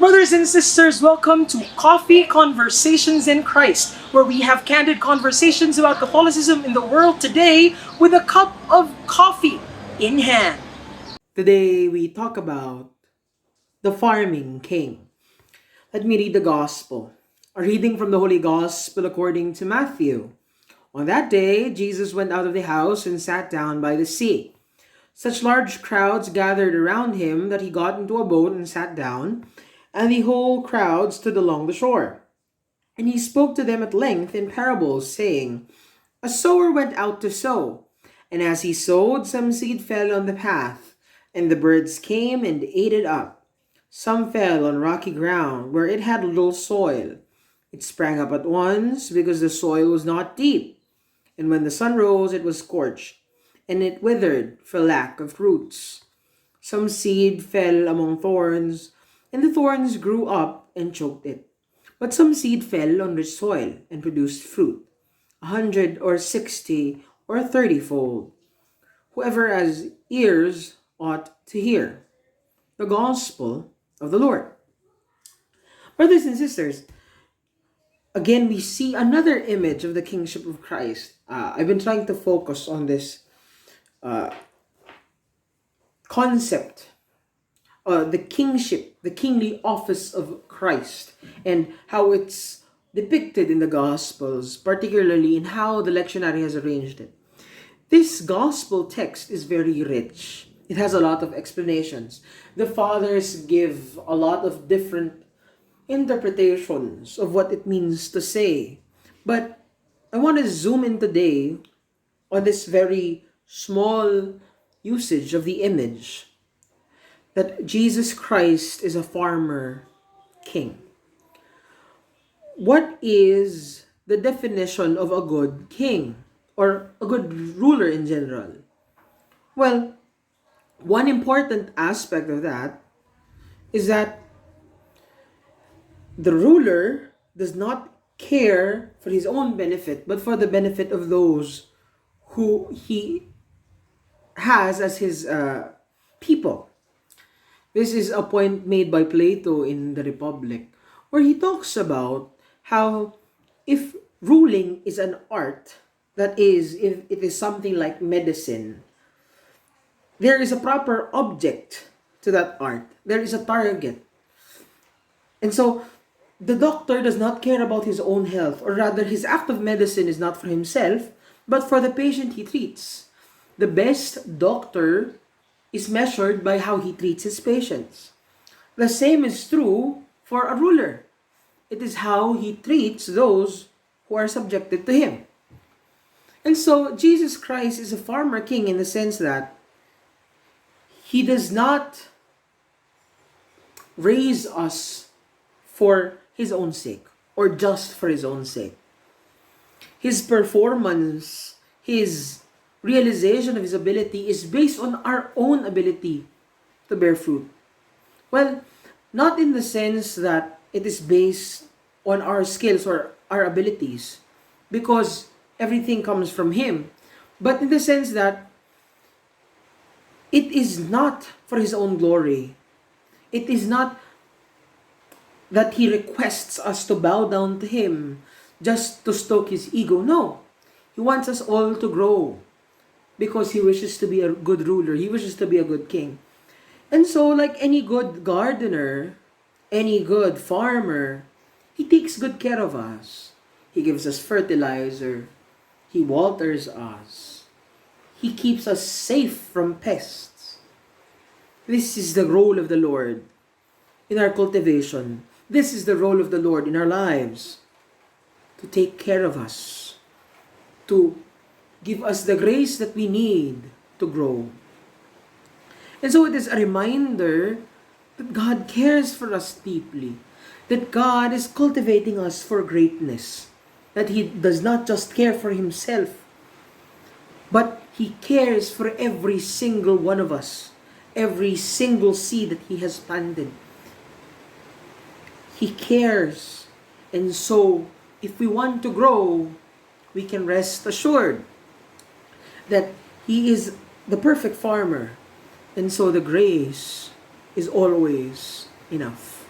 Brothers and sisters, welcome to Coffee Conversations in Christ, where we have candid conversations about Catholicism in the world today with a cup of coffee in hand. Today we talk about the farming king. Let me read the Gospel. A reading from the Holy Gospel according to Matthew. On that day, Jesus went out of the house and sat down by the sea. Such large crowds gathered around him that he got into a boat and sat down, and the whole crowd stood along the shore. And he spoke to them at length in parables, saying, A sower went out to sow, and as he sowed, some seed fell on the path, and the birds came and ate it up. Some fell on rocky ground, where it had little soil. It sprang up at once, because the soil was not deep. And when the sun rose, it was scorched, and it withered for lack of roots. Some seed fell among thorns, and the thorns grew up and choked it. But some seed fell on rich soil and produced fruit, 100 or 60 or 30-fold. Whoever has ears ought to hear. The Gospel of the Lord. Brothers and sisters, again we see another image of the kingship of Christ. I've been trying to focus on this concept, the kingship, the kingly office of Christ, and how it's depicted in the Gospels, particularly in how the lectionary has arranged it. This Gospel text is very rich. It has a lot of explanations. The fathers give a lot of different interpretations of what it means to say. But I want to zoom in today on this very small usage of the image that Jesus Christ is a farmer king. What is the definition of a good king or a good ruler in general? Well, one important aspect of that is that the ruler does not care for his own benefit, but for the benefit of those who he has as his people. This is a point made by Plato in the Republic, where he talks about how if ruling is an art, that is, if it is something like medicine, there is a proper object to that art. There is a target. And so the doctor does not care about his own health, or rather, his act of medicine is not for himself, but for the patient he treats. The best doctor is measured by how he treats his patients. The same is true for a ruler. It is how he treats those who are subjected to him. And so Jesus Christ is a farmer king in the sense that he does not raise us for his own sake or just for his own sake. His performance, his realization of his ability is based on our own ability to bear fruit. Well, not in the sense that it is based on our skills or our abilities, because everything comes from him, but in the sense that it is not for his own glory. It is not that he requests us to bow down to him just to stoke his ego. No, he wants us all to grow, because he wishes to be a good ruler. He wishes to be a good king. And so, like any good gardener, any good farmer, he takes good care of us. He gives us fertilizer. He waters us. He keeps us safe from pests. This is the role of the Lord in our cultivation. This is the role of the Lord in our lives. To take care of us. To give us the grace that we need to grow. And so it is a reminder that God cares for us deeply. That God is cultivating us for greatness. That He does not just care for Himself, but He cares for every single one of us. Every single seed that He has planted. He cares. And so, if we want to grow, we can rest assured that He is the perfect farmer. And so the grace is always enough.